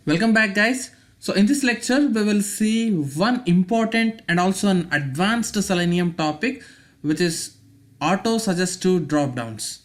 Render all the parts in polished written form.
Welcome back, guys. So in this lecture we will see one important and also an advanced Selenium topic, which is auto suggestive drop downs.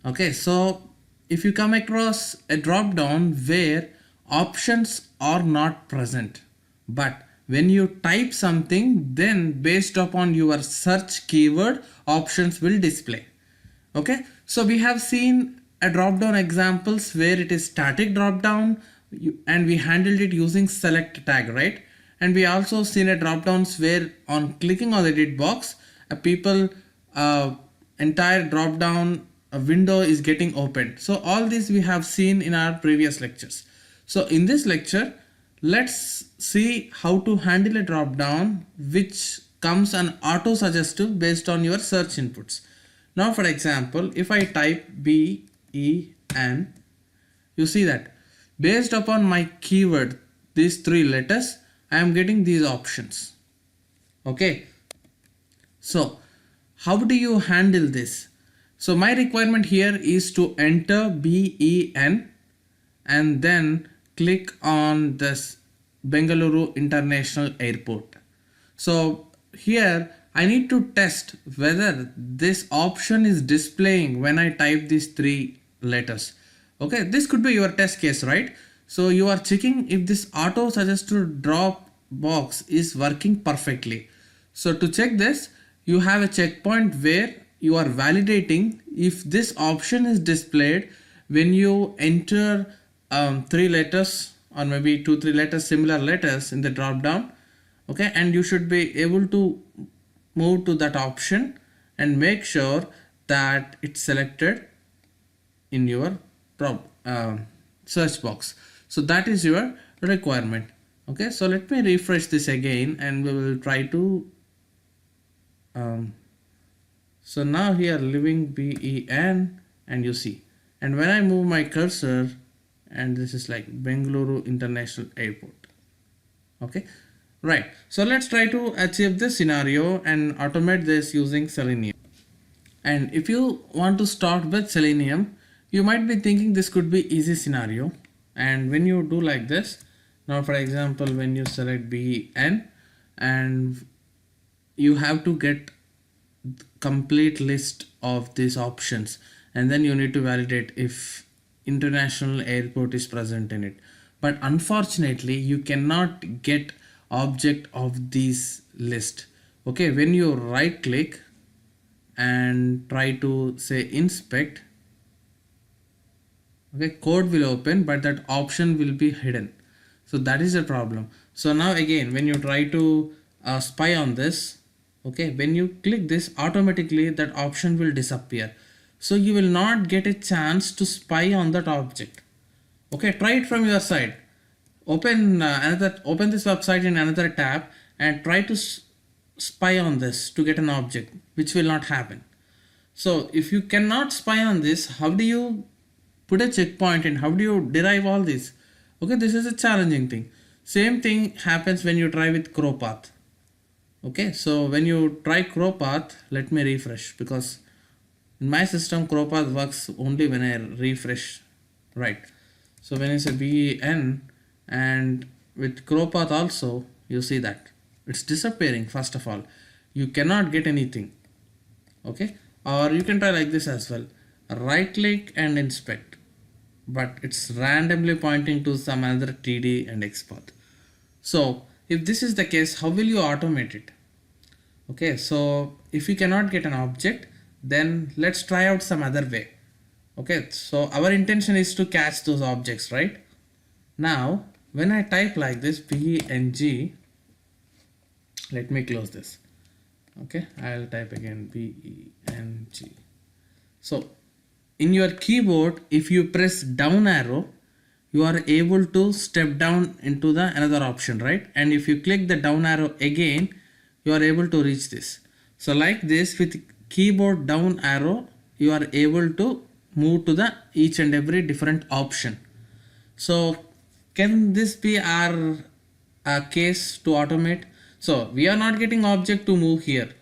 Okay, so if you come across a drop down where options are not present, but when you type something, then based upon your search keyword, options will display. Okay, so we have seen a drop down examples where it is static drop down and we handled it using select tag, right? And we also seen a drop downs where on clicking on the edit box, a people entire drop down window is getting opened. So all this we have seen in our previous lectures. So in this lecture, let's see how to handle a drop down which comes an auto suggestive based on your search inputs. Now for example, if I type BEN, you see that based upon my keyword, these three letters, I am getting these options. Okay, so how do you handle this? So my requirement here is to enter BEN and then click on this Bengaluru International Airport. So here I need to test whether this option is displaying when I type these three letters. Okay, this could be your test case, right? So you are checking if this auto suggested drop box is working perfectly. So to check this, you have a checkpoint where you are validating if this option is displayed when you enter three letters or maybe 2-3 letters, similar letters in the drop down. Okay, and you should be able to move to that option and make sure that it's selected in your search box. So that is your requirement. Okay, so let me refresh this again and we will try to so now here living BEN and you see, and when I move my cursor, and this is like Bengaluru International Airport. Okay, right, so let's try to achieve this scenario and automate this using Selenium. And if you want to start with Selenium, you might be thinking this could be easy scenario. And when you do like this, now for example, when you select BEN and you have to get complete list of these options, and then you need to validate if international airport is present in it. But unfortunately, you cannot get object of this list. Okay, when you right click and try to say inspect, okay, code will open but that option will be hidden. So that is a problem. So now again, when you try to spy on this, okay, when you click this, automatically that option will disappear. So you will not get a chance to spy on that object. Okay, try it from your side. Open this website in another tab and try to spy on this to get an object, which will not happen. So if you cannot spy on this, how do you put a checkpoint and how do you derive all this? Okay, this is a challenging thing. Same thing happens when you try with CrowPath. Okay, so when you try CrowPath, let me refresh, because in my system CrowPath works only when I refresh, right? So when I say BEN and with CrowPath also, you see that it's disappearing. First of all, you cannot get anything. Okay, or you can try like this as well, right click and inspect, but it's randomly pointing to some other TD and XPath. So if this is the case, how will you automate it? Okay, so if you cannot get an object, then let's try out some other way. Okay, so our intention is to catch those objects, right? Now when I type like this BENG, let me close this. Okay, I'll type again BENG. So in your keyboard, if you press down arrow, you are able to step down into the another option, right? And if you click the down arrow again, you are able to reach this. So like this, with keyboard down arrow, you are able to move to the each and every different option. So can this be our case to automate? So we are not getting object to move here.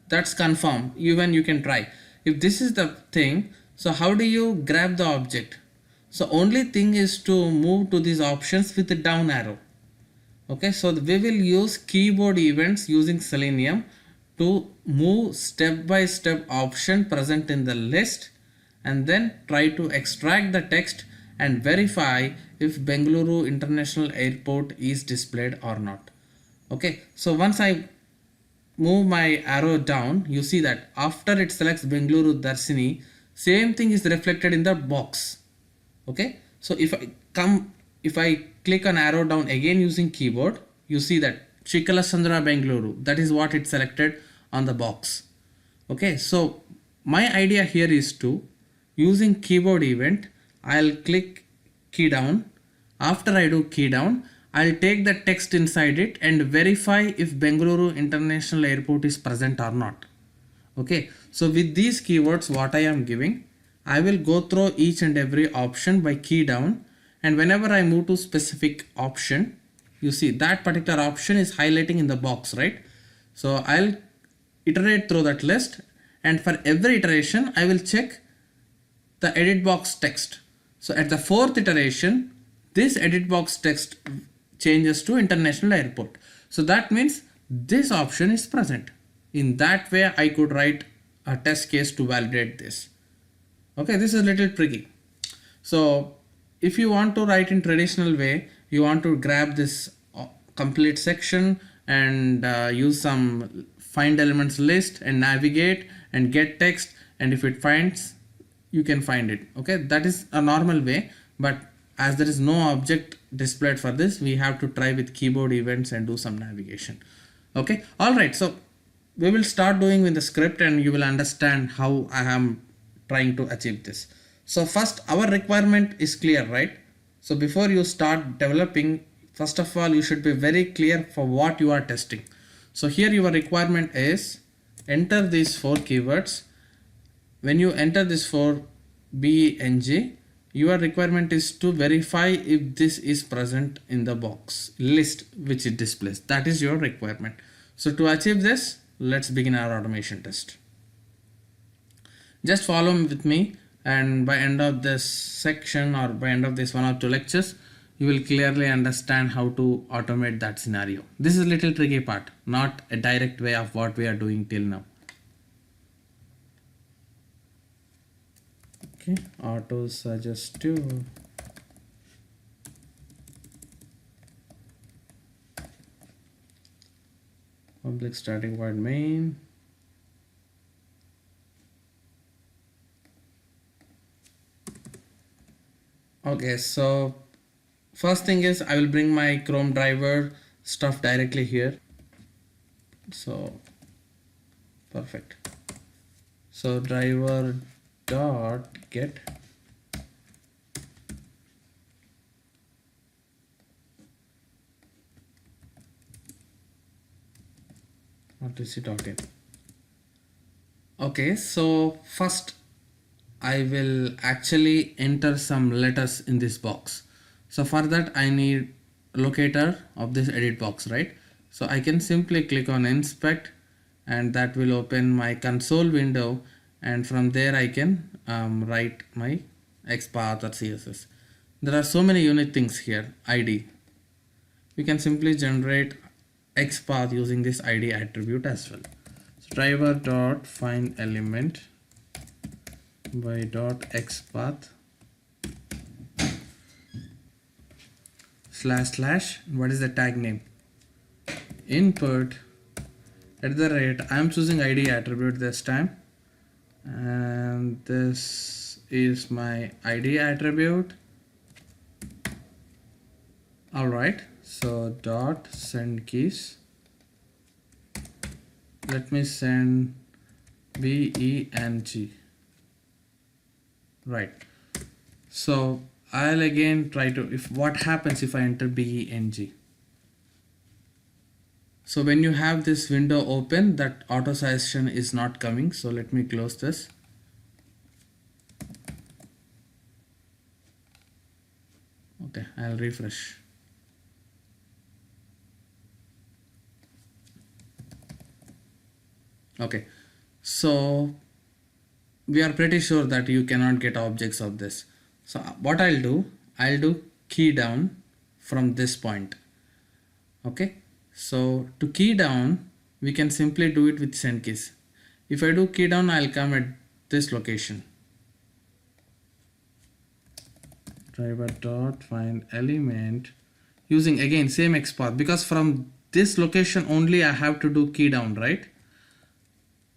That's confirmed. Even you can try. If this is the thing, so how do you grab the object? So only thing is to move to these options with the down arrow. Okay, so we will use keyboard events using Selenium to move step by step option present in the list, and then try to extract the text and verify if Bengaluru International Airport is displayed or not. Okay, so once I move my arrow down, you see that after it selects Bengaluru Darsini, same thing is reflected in the box. Okay, so if I click on arrow down again using keyboard, you see that Chikalasandra Bengaluru, that is what it selected on the box. Okay, so my idea here is to, using keyboard event, I'll click key down. After I do key down, I'll take the text inside it and verify if Bengaluru International Airport is present or not. Okay, so with these keywords what I am giving, I will go through each and every option by key down, and whenever I move to specific option, you see that particular option is highlighting in the box, right? So I'll iterate through that list, and for every iteration I will check the edit box text. So at the fourth iteration, this edit box text changes to International Airport. So that means this option is present. In that way I could write a test case to validate this. Okay, this is a little tricky. So if you want to write in traditional way, you want to grab this complete section and use some find elements list and navigate and get text, and if it finds, you can find it. Okay, that is a normal way, but as there is no object displayed for this, we have to try with keyboard events and do some navigation. Okay, all right, so we will start doing with the script and you will understand how I am trying to achieve this. So first, our requirement is clear, right? So before you start developing, first of all, you should be very clear for what you are testing. So here your requirement is enter these 4 keywords. When you enter this for BENG, your requirement is to verify if this is present in the box list which it displays. That is your requirement. So to achieve this, let's begin our automation test. Just follow with me, and by end of this section or by end of this 1 or 2 lectures, you will clearly understand how to automate that scenario. This is a little tricky part, not a direct way of what we are doing till now. Okay, auto suggestive. Public static void main. Okay, so first thing is I will bring my Chrome driver stuff directly here. So perfect. So driver dot get rtc.in. Okay, so first I will actually enter some letters in this box. So for that I need locator of this edit box, right? So I can simply click on inspect, and that will open my console window, and from there I can write my XPath or CSS. There are so many unique things here. ID, we can simply generate XPath using this ID attribute as well. So driver dot find element by dot XPath / what is the tag name, input @ I am choosing ID attribute this time, and this is my ID attribute. All right, so dot send keys, let me send BENG. Right, so I'll again try to, if what happens if I enter BENG. So when you have this window open, that auto suggestion is not coming. So let me close this. Okay, I'll refresh. Okay, so we are pretty sure that you cannot get objects of this. So what I'll do key down from this point. Okay, so to key down we can simply do it with send keys. If I do key down, I'll come at this location. Driver dot find element using again same XPath, because from this location only I have to do key down, right?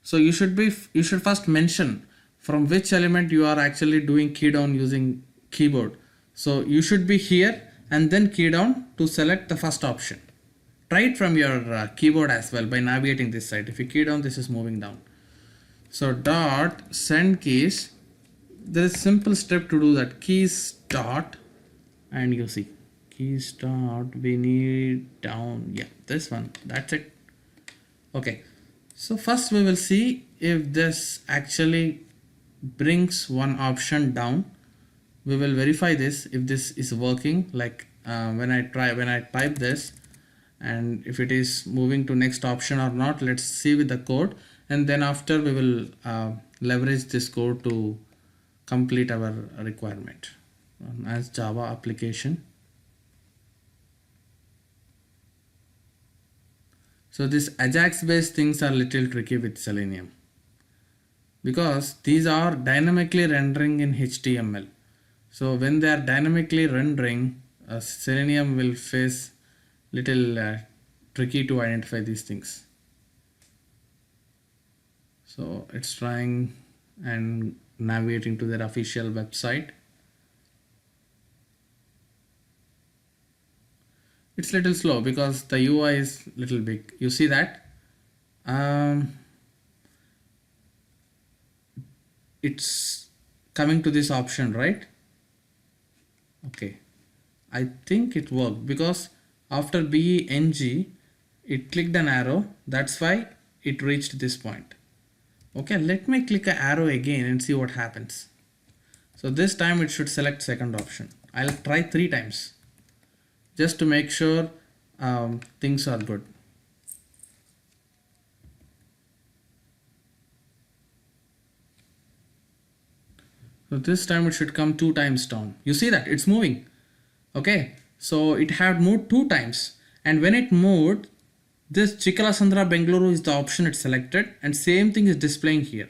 So you should first mention from which element you are actually doing key down using keyboard. So you should be here and then key down to select the first option. Try it from your keyboard as well by navigating this side. If you key down, this is moving down. So dot send keys, there is simple step to do that. Keys dot, and you see keys dot, we need down, yeah, this one, that's it. Okay, so first we will see if this actually brings one option down. We will verify this if this is working, like when I type this, and if it is moving to next option or not. Let's see with the code, and then after we will leverage this code to complete our requirement as Java application. So this Ajax based things are little tricky with Selenium, because these are dynamically rendering in HTML. So when they are dynamically rendering, Selenium will face little tricky to identify these things. So it's trying and navigating to their official website. It's little slow because the UI is little big. You see that? It's coming to this option, right? Okay, I think it worked, because after BENG it clicked an arrow, that's why it reached this point. Okay, let me click an arrow again and see what happens. So this time it should select second option. I'll try 3 times just to make sure things are good. So this time it should come 2 times down. You see that it's moving. Okay, so it had moved 2 times, and when it moved, this Chikalasandra Bengaluru is the option it selected, and same thing is displaying here.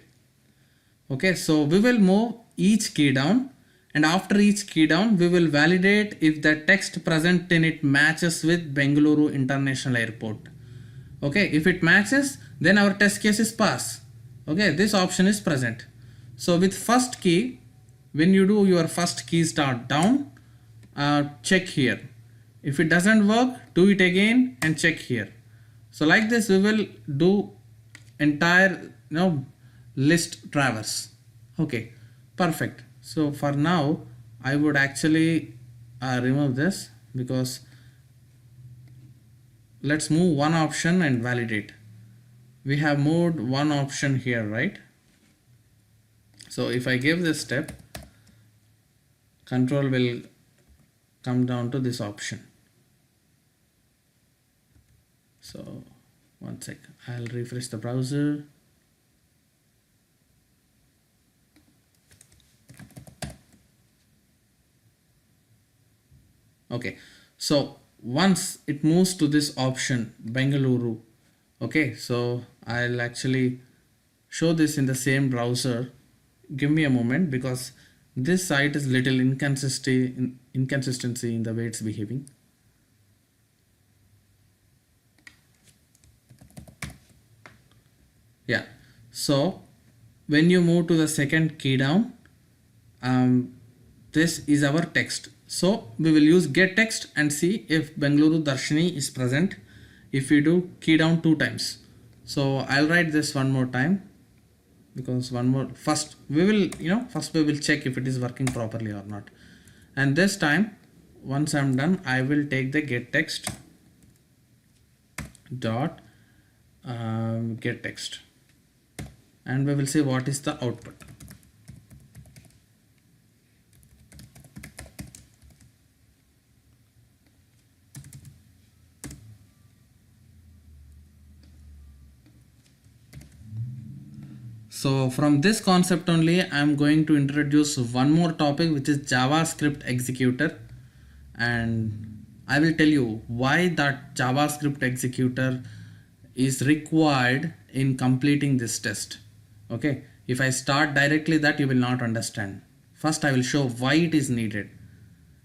Okay, so we will move each key down, and after each key down we will validate if the text present in it matches with Bengaluru International Airport. Okay, if it matches, then our test case is pass. Okay, this option is present. So with first key, when you do your first key start down, check here. If it doesn't work, do it again and check here. So like this we will do entire list traverse. Okay, perfect. So for now I would actually remove this, because let's move one option and validate. We have moved one option here, right? So if I give this step, control will come down to this option. So one sec, I'll refresh the browser. Okay, so once it moves to this option Bengaluru, okay, so I'll actually show this in the same browser. Give me a moment, because this site is little inconsistency in the way it's behaving. Yeah, so when you move to the second key down, this is our text. So we will use get text and see if Bengaluru Darshini is present if we do key down 2 times. So I'll write this one more time, because first we will check if it is working properly or not. And this time, once I'm done, I will take the get text dot get text, and we will see what is the output. So from this concept only, I'm going to introduce one more topic, which is JavaScript executor, and I will tell you why that JavaScript executor is required in completing this test. Okay, if I start directly that, you will not understand. First I will show why it is needed,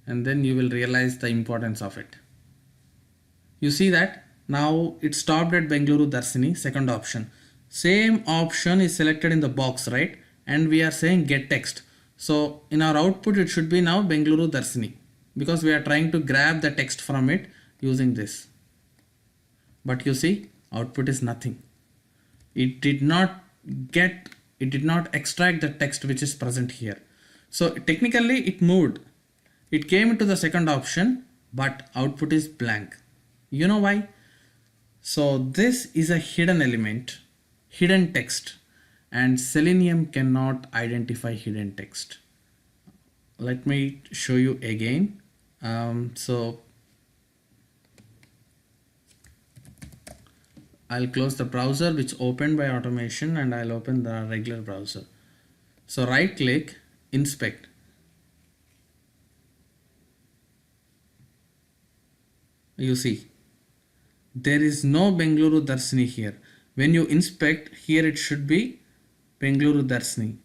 and then you will realize the importance of it. You see that now it stopped at Bengaluru Darshini, second option. Same option is selected in the box, right? And we are saying get text. So in our output it should be now Bengaluru Darshini, because we are trying to grab the text from it using this. But you see, output is nothing. It did not extract the text which is present here. So technically it moved. It came into the second option, but output is blank. You know why? So this is a hidden element, hidden text, and Selenium cannot identify hidden text. Let me show you again. So I'll close the browser which opened by automation, and I'll open the regular browser. So right click, inspect. You see, there is no Bengaluru Darshini here. When you inspect here, it should be Bengaluru Darshini,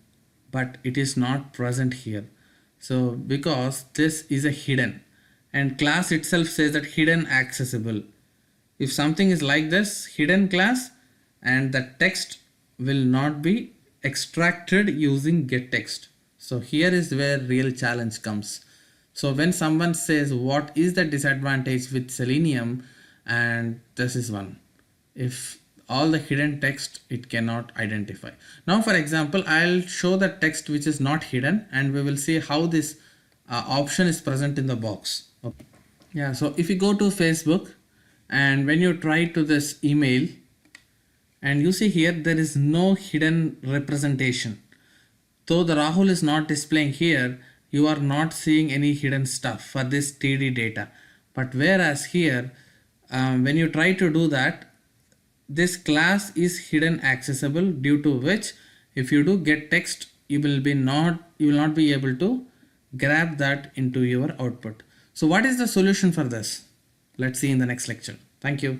but it is not present here. So because this is a hidden, and class itself says that hidden accessible. If something is like this, hidden class, and the text will not be extracted using getText. So here is where real challenge comes. So when someone says what is the disadvantage with Selenium, and this is one, if all the hidden text it cannot identify. Now for example, I'll show the text which is not hidden, and we will see how this option is present in the box. Okay. Yeah, so if you go to Facebook, and when you try to this email, and you see here there is no hidden representation. Though the Rahul is not displaying here, you are not seeing any hidden stuff for this TD data. But whereas here, when you try to do that, this class is hidden accessible, due to which if you do get text, you will not be able to grab that into your output. So what is the solution for this? Let's see in the next lecture. Thank you.